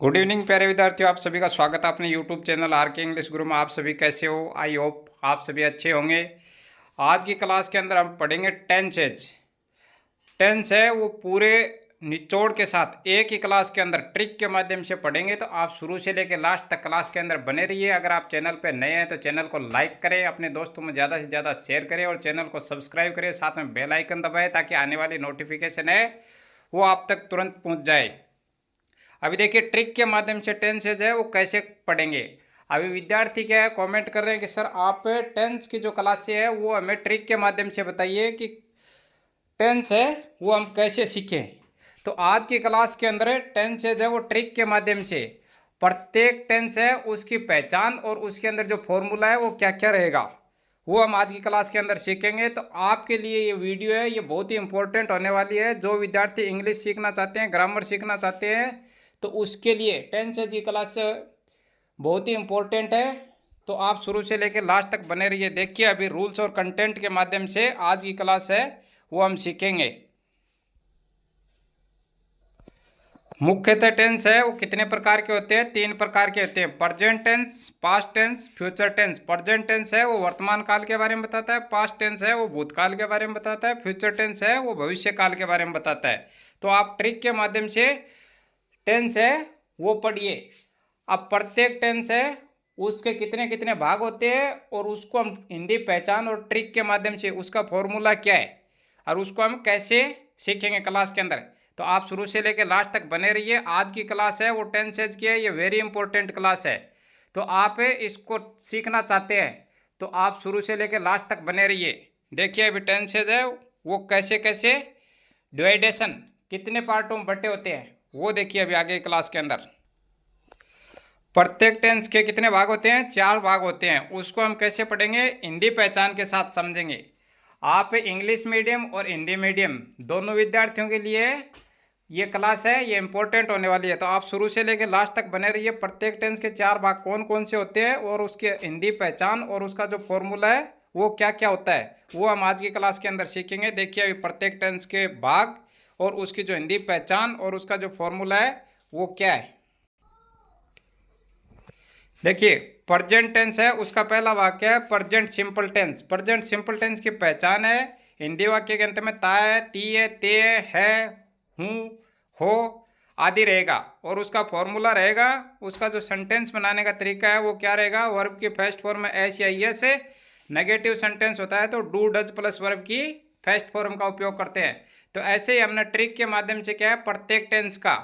Good evening प्यारे विद्यार्थियों, आप सभी का स्वागत है अपने यूट्यूब चैनल आर के इंग्लिश गुरु में। आप सभी कैसे हो? आई होप आप सभी अच्छे होंगे। आज की क्लास के अंदर हम पढ़ेंगे टेंसेज। टेंस है वो पूरे निचोड़ के साथ एक ही क्लास के अंदर ट्रिक के माध्यम से पढ़ेंगे, तो आप शुरू से लेकर लास्ट तक क्लास के अंदर बने रहिए। अगर आप चैनल पर नए हैं तो चैनल को लाइक करें, अपने दोस्तों में ज़्यादा से ज़्यादा शेयर करें और चैनल को सब्सक्राइब करें, साथ में बेल आइकन दबाएं ताकि आने वाली नोटिफिकेशन है वो आप तक तुरंत पहुँच जाए। अभी देखिए ट्रिक के माध्यम से टेंसेज है वो कैसे पढ़ेंगे। अभी विद्यार्थी क्या है, कमेंट कर रहे हैं कि सर आप टेंस की जो क्लासें है वो हमें ट्रिक के माध्यम से बताइए कि टेंस है वो हम कैसे सीखें। तो आज की क्लास के अंदर टेंसेज है वो ट्रिक के माध्यम से प्रत्येक टेंस है उसकी पहचान और उसके अंदर जो फॉर्मूला है वो क्या क्या रहेगा वो हम आज की क्लास के अंदर सीखेंगे। तो आपके लिए ये वीडियो है ये बहुत ही इंपॉर्टेंट होने वाली है। जो विद्यार्थी इंग्लिश सीखना चाहते हैं, ग्रामर सीखना चाहते हैं, तो उसके लिए टेंसेज की क्लास बहुत ही इम्पोर्टेंट है। तो आप शुरू से लेकर लास्ट तक बने रहिए। देखिए अभी रूल्स और कंटेंट के माध्यम से आज की क्लास है वो हम सीखेंगे। मुख्यतः टेंस है वो कितने प्रकार के होते हैं? 3 प्रकार के होते हैं। Present tense, past tense, future tense. Present tense है वो वर्तमान काल के बारे में बताता है, पास्ट टेंस है वो भूतकाल के बारे में बताता है, फ्यूचर टेंस है वो भविष्य काल के बारे में बताता है। तो आप ट्रिक के माध्यम से टेंस है वो पढ़िए। अब प्रत्येक टेंस है उसके कितने कितने भाग होते हैं और उसको हम हिंदी पहचान और ट्रिक के माध्यम से उसका फॉर्मूला क्या है और उसको हम कैसे सीखेंगे क्लास के अंदर। तो आप शुरू से लेकर लास्ट तक बने रहिए। आज की क्लास है वो टेंसेज की है, ये वेरी इंपॉर्टेंट क्लास है। तो आप इसको सीखना चाहते हैं तो आप शुरू से लेकर लास्ट तक बने रहिए। देखिए अभी टेंसेज है वो कैसे कैसे डिवाइडेशन कितने पार्टों में बटे होते हैं वो देखिए अभी आगे क्लास के अंदर। प्रत्येक टेंस के कितने भाग होते हैं? 4 भाग होते हैं। उसको हम कैसे पढ़ेंगे? हिंदी पहचान के साथ समझेंगे। आप इंग्लिश मीडियम और हिंदी मीडियम दोनों विद्यार्थियों के लिए ये क्लास है ये इंपॉर्टेंट होने वाली है। तो आप शुरू से लेकर लास्ट तक बने रहिए। प्रत्येक टेंस के 4 भाग कौन कौन से होते हैं और उसके हिंदी पहचान और उसका जो फॉर्मूला है वो क्या क्या होता है वो हम आज की क्लास के अंदर सीखेंगे। देखिए अभी प्रत्येक टेंस के भाग और उसकी जो हिंदी पहचान और उसका जो फॉर्मूला है वो क्या है। देखिए प्रेजेंट टेंस है उसका पहला वाक्य है present simple tense. Present simple tense की पहचान है हिंदी वाक्य के अंत में ता है, ती है, ते है, हूँ, हो आदि रहेगा और उसका फॉर्मूला रहेगा। उसका जो सेंटेंस बनाने का तरीका है वो क्या रहेगा? वर्ब की फर्स्ट फॉर्म में एस या एस है। नेगेटिव सेंटेंस होता है तो डू डज प्लस वर्ब की फर्स्ट फॉर्म का उपयोग करते हैं। तो ऐसे ही हमने ट्रिक के माध्यम से क्या है प्रत्येक टेंस का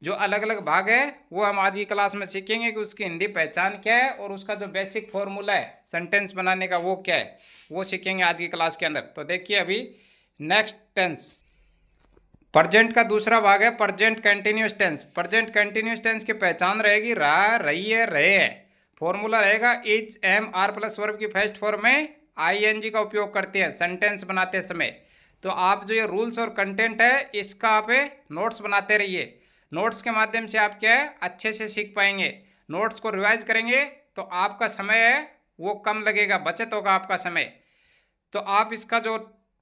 जो अलग अलग भाग है वो हम आज की क्लास में सीखेंगे कि उसकी हिंदी पहचान क्या है और उसका जो बेसिक फॉर्मूला है सेंटेंस बनाने का वो क्या है वो सीखेंगे आज की क्लास के अंदर। तो देखिए अभी नेक्स्ट टेंस प्रेजेंट का दूसरा भाग है present continuous tense. Present continuous tense की पहचान रहेगी रहा, रही है, रहे है। फॉर्मूला रहेगा is, am, are plus verb की फर्स्ट फॉर्म में आईएनजी का उपयोग करते हैं सेंटेंस बनाते समय। तो आप जो ये रूल्स और कंटेंट है इसका आप नोट्स बनाते रहिए। नोट्स के माध्यम से आप क्या है अच्छे से सीख पाएंगे। नोट्स को रिवाइज करेंगे तो आपका समय है वो कम लगेगा, बचत होगा आपका समय। तो आप इसका जो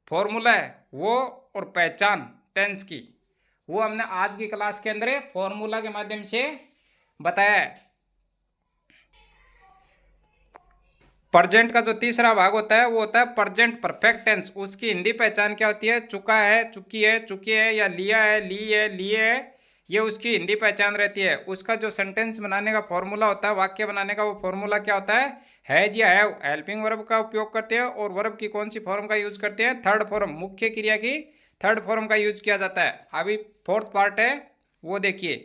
फॉर्मूला है वो और पहचान टेंस की वो हमने आज की क्लास के अंदर फॉर्मूला के माध्यम से बताया है। प्रेजेंट का जो तीसरा भाग होता है वो होता है प्रेजेंट परफेक्ट टेंस। उसकी हिंदी पहचान क्या होती है? चुका है, चुकी है, चुके है या लिया है, ली है, लिए है, ये उसकी हिंदी पहचान रहती है। उसका जो सेंटेंस बनाने का फॉर्मूला होता है, वाक्य बनाने का वो फॉर्मूला क्या होता है? हैज या हैव हेल्पिंग वर्ब का उपयोग करते हैं और वर्ब की कौन सी फॉर्म का यूज करते हैं? थर्ड फॉर्म, मुख्य क्रिया की थर्ड फॉर्म का यूज किया जाता है। अभी फोर्थ पार्ट है वो देखिए।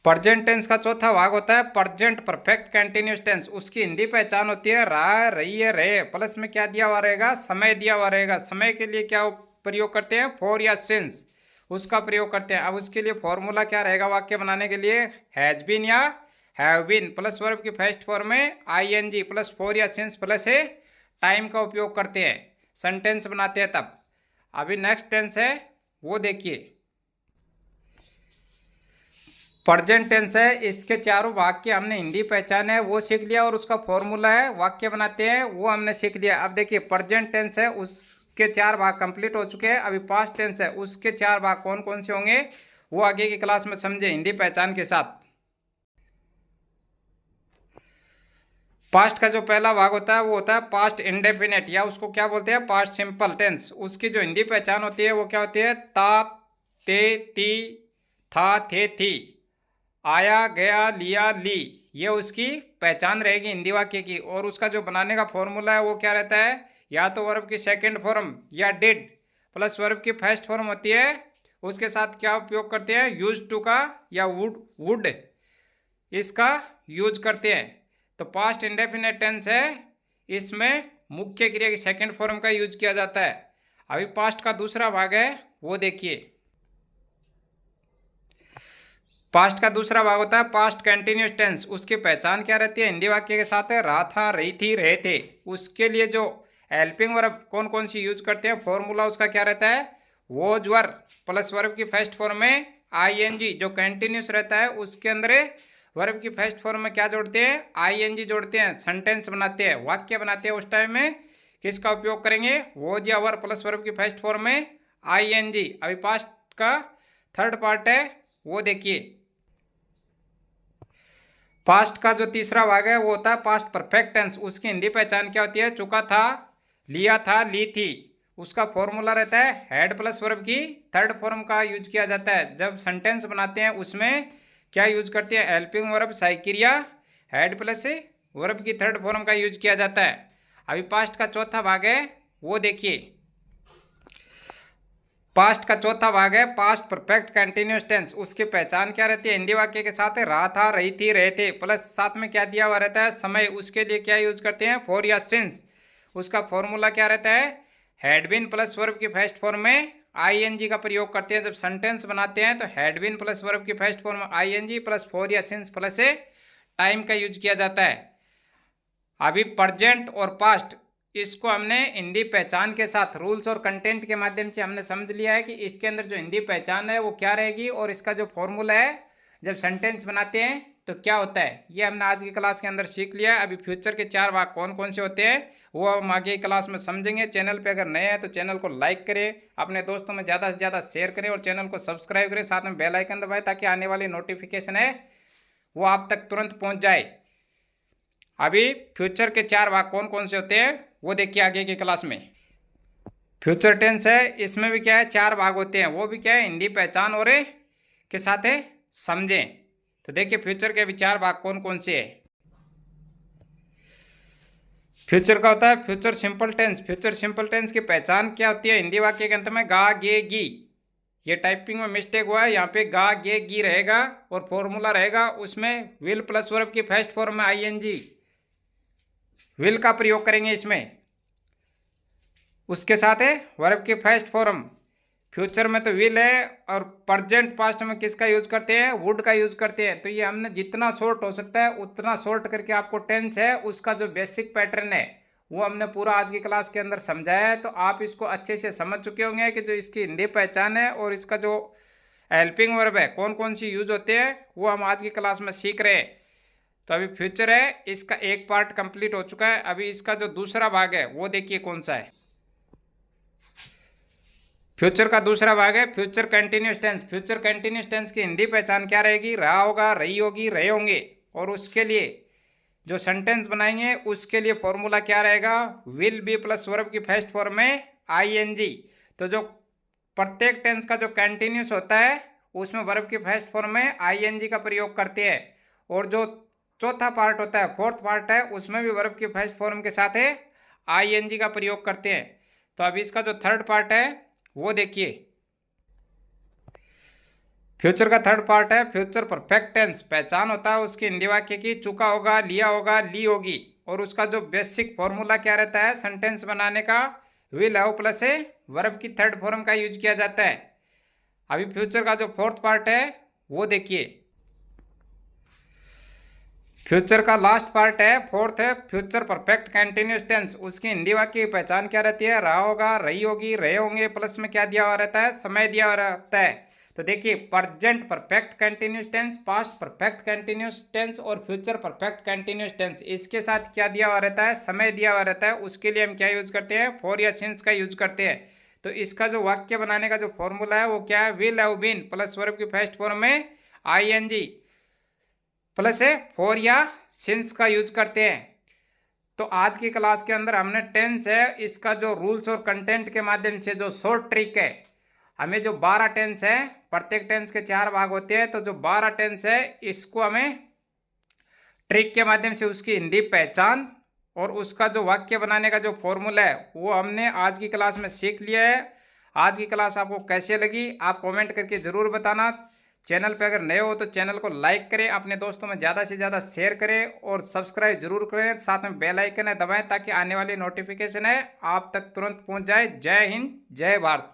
प्रेजेंट टेंस का चौथा भाग होता है प्रेजेंट परफेक्ट कंटिन्यूअस टेंस। उसकी हिंदी पहचान होती है रहा, रही है, रहे, प्लस में क्या दिया हुआ रहेगा? समय दिया हुआ रहेगा। समय के लिए क्या प्रयोग करते हैं? फॉर या सिंस उसका प्रयोग करते हैं। अब उसके लिए फॉर्मूला क्या रहेगा वाक्य बनाने के लिए? हैज बीन या हैव बीन प्लस वर्ब की फर्स्ट फॉर्म में आईएनजी प्लस फॉर या सिंस प्लस है टाइम का उपयोग करते हैं सेंटेंस बनाते हैं तब। अभी नेक्स्ट टेंस है वो देखिए। प्रेजेंट टेंस है इसके चारों वाक्य हमने हिंदी पहचान है वो सीख लिया और उसका फॉर्मूला है वाक्य बनाते हैं वो हमने सीख लिया। अब देखिए प्रेजेंट टेंस है उसके 4 भाग कंप्लीट हो चुके हैं। अभी पास्ट टेंस है उसके 4 भाग कौन कौन से होंगे वो आगे की क्लास में समझे हिंदी पहचान के साथ। पास्ट का जो पहला भाग होता है वो होता है पास्ट इंडेफिनेट, या उसको क्या बोलते हैं, पास्ट सिंपल टेंस। उसकी जो हिंदी पहचान होती है वो क्या होती है, ता, ते, ती, था, थे, थी, आया, गया, लिया, ली, ये उसकी पहचान रहेगी हिंदी वाक्य की। और उसका जो बनाने का फॉर्मूला है वो क्या रहता है, या तो वर्ब की सेकंड फॉर्म या डिड प्लस वर्ब की फर्स्ट फॉर्म होती है, उसके साथ क्या उपयोग करते हैं, यूज टू का या वुड इसका यूज करते हैं। तो पास्ट इंडेफिनेट टेंस है, इसमें मुख्य क्रिया की सेकंड फॉर्म का यूज किया जाता है। अभी पास्ट का दूसरा भाग है वो देखिए। पास्ट का दूसरा भाग होता है पास्ट कंटिन्यूस टेंस। उसकी पहचान क्या रहती है, हिंदी वाक्य के साथ है रहा था, रही थी, रहे थे। उसके लिए जो हेल्पिंग वर्ब कौन कौन सी यूज करते हैं, फॉर्मूला उसका क्या रहता है, वोज वर्ब प्लस वर्ब की फर्स्ट फॉर्म में आईएनजी जो कंटिन्यूस रहता है, उसके अंदर वर्ब की फर्स्ट फॉर्म में क्या जोड़ते हैं, आईएनजी जोड़ते हैं, सेंटेंस बनाते हैं, वाक्य बनाते हैं। उस टाइम में किसका उपयोग करेंगे, वोज या वर्ब प्लस वर्ब की फर्स्ट फॉर्म में आईएनजी। अभी पास्ट का थर्ड पार्ट है वो देखिए। पास्ट का जो तीसरा भाग है वो होता है पास्ट परफेक्ट टेंस। उसकी हिंदी पहचान क्या होती है, चुका था, लिया था, ली थी। उसका फॉर्मूला रहता है हेड प्लस वर्ब की थर्ड फॉर्म का यूज किया जाता है। जब सेंटेंस बनाते हैं उसमें क्या यूज करते हैं, हेल्पिंग वर्ब साइक्रिया हेड प्लस वर्ब की थर्ड फॉर्म का यूज किया जाता है। अभी पास्ट का चौथा भाग है वो देखिए। पास्ट का चौथा भाग है पास्ट परफेक्ट कंटिन्यूस टेंस। उसकी पहचान क्या रहती है, हिंदी वाक्य के साथ है रहा था, रही थी, रहे थे, प्लस साथ में क्या दिया हुआ रहता है, समय। उसके लिए क्या यूज करते हैं, फॉर या सिंस। उसका फॉर्मूला क्या रहता है, हैड बीन प्लस वर्ब की फर्स्ट फॉर्म में आईएनजी का प्रयोग करते हैं। जब सेंटेंस बनाते हैं तो हैड बीन प्लस वर्ब की फर्स्ट फॉर्म में आईएनजी प्लस फॉर या सिंस प्लस टाइम का यूज किया जाता है। अभी प्रेजेंट और पास्ट इसको हमने हिंदी पहचान के साथ रूल्स और कंटेंट के माध्यम से हमने समझ लिया है कि इसके अंदर जो हिंदी पहचान है वो क्या रहेगी और इसका जो फॉर्मूला है जब सेंटेंस बनाते हैं तो क्या होता है, ये हमने आज की क्लास के अंदर सीख लिया है। अभी फ्यूचर के 4 भाग कौन कौन से होते हैं वो हम आगे की क्लास में समझेंगे। चैनल पे अगर नए हैं तो चैनल को लाइक करें, अपने दोस्तों में ज़्यादा से ज़्यादा शेयर करें और चैनल को सब्सक्राइब करें, साथ में बेल आइकन दबाएं ताकि आने वाली नोटिफिकेशन है वो आप तक तुरंत पहुँच जाए। अभी फ्यूचर के 4 भाग कौन कौन से होते हैं वो देखिए आगे की क्लास में। फ्यूचर टेंस है, इसमें भी क्या है 4 भाग होते हैं, वो भी क्या है हिंदी पहचान और के साथ है समझें। तो देखिए फ्यूचर के भी 4 भाग कौन कौन से है। फ्यूचर का होता है future simple tense. Future simple tense की पहचान क्या होती है, हिंदी वाक्य के अंत में गा, गे, गी। ये टाइपिंग में मिस्टेक हुआ है, यहाँ पे गा, गे, गी रहेगा और फॉर्मूला रहेगा उसमें विल प्लस वर्ब की फर्स्ट फॉर्म में आईएनजी, विल का प्रयोग करेंगे इसमें। उसके साथ है वर्ब की फर्स्ट फॉर्म। फ्यूचर में तो विल है और प्रेजेंट पास्ट में किसका यूज करते हैं, वुड का यूज करते हैं। तो ये हमने जितना शॉर्ट हो सकता है उतना शॉर्ट करके आपको टेंस है उसका जो बेसिक पैटर्न है वो हमने पूरा आज की क्लास के अंदर समझाया है। तो आप इसको अच्छे से समझ चुके होंगे कि जो इसकी हिंदी पहचान है और इसका जो हेल्पिंग वर्ब है कौन कौन सी यूज होते हैं वो हम आज की क्लास में सीख रहे हैं। तो अभी फ्यूचर है, इसका एक पार्ट कंप्लीट हो चुका है। अभी इसका जो दूसरा भाग है वो देखिए कौन सा है। फ्यूचर का दूसरा भाग है future continuous tense. Future continuous tense की हिंदी पहचान क्या रहेगी, रहा होगा, रही होगी, रहे होंगे। और उसके लिए जो सेंटेंस बनाएंगे उसके लिए फॉर्मूला क्या रहेगा, विल बी प्लस वर्ब की फर्स्ट फॉर्म में आईएनजी। तो जो प्रत्येक टेंस का जो कंटिन्यूस होता है उसमें वर्ब की फर्स्ट फॉर्म में आईएनजी का प्रयोग करते हैं। और जो चौथा पार्ट होता है फोर्थ पार्ट है उसमें भी वर्ब की फर्स्ट फॉर्म के साथ है आईएनजी का प्रयोग करते हैं। तो अभी इसका जो थर्ड पार्ट है वो देखिए। फ्यूचर का थर्ड पार्ट है फ्यूचर परफेक्ट टेंस। पहचान होता है उसकी हिंदी वाक्य की चुका होगा, लिया होगा, ली होगी। और उसका जो बेसिक फॉर्मूला क्या रहता है सेंटेंस बनाने का, विल हैव प्लस वर्ब की थर्ड फॉर्म का यूज किया जाता है। अभी फ्यूचर का जो फोर्थ पार्ट है वो देखिए। फ्यूचर का लास्ट पार्ट है फोर्थ है फ्यूचर परफेक्ट कंटिन्यूस टेंस। उसकी हिंदी वाक्य की पहचान क्या रहती है, रहा होगा, रही होगी, रहे होंगे, प्लस में क्या दिया हुआ रहता है, समय दिया हुआ रहता है। तो देखिए present perfect continuous tense, past perfect continuous tense और फ्यूचर परफेक्ट कंटिन्यूस टेंस, इसके साथ क्या दिया हुआ रहता है, समय दिया हुआ रहता है। उसके लिए हम क्या यूज करते हैं, फॉर या सिंस का यूज करते हैं। तो इसका जो वाक्य बनाने का जो फॉर्मूला है वो क्या है, will have been plus verb की फर्स्ट फॉर्म में आईएनजी प्लस है फॉर या सिंस का यूज करते हैं। तो आज की क्लास के अंदर हमने टेंस है इसका जो रूल्स और कंटेंट के माध्यम से जो शॉर्ट ट्रिक है, हमें जो 12 टेंस है, प्रत्येक टेंस के 4 भाग होते हैं, तो जो 12 टेंस है इसको हमें ट्रिक के माध्यम से उसकी हिंदी पहचान और उसका जो वाक्य बनाने का जो फॉर्मूला है वो हमने आज की क्लास में सीख लिया है। आज की क्लास आपको कैसे लगी आप कमेंट करके ज़रूर बताना। चैनल पे अगर नए हो तो चैनल को लाइक करें, अपने दोस्तों में ज़्यादा से ज़्यादा शेयर करें और सब्सक्राइब जरूर करें, साथ में बेल आइकन है दबाएं ताकि आने वाली नोटिफिकेशन है आप तक तुरंत पहुंच जाए। जय हिंद, जय भारत।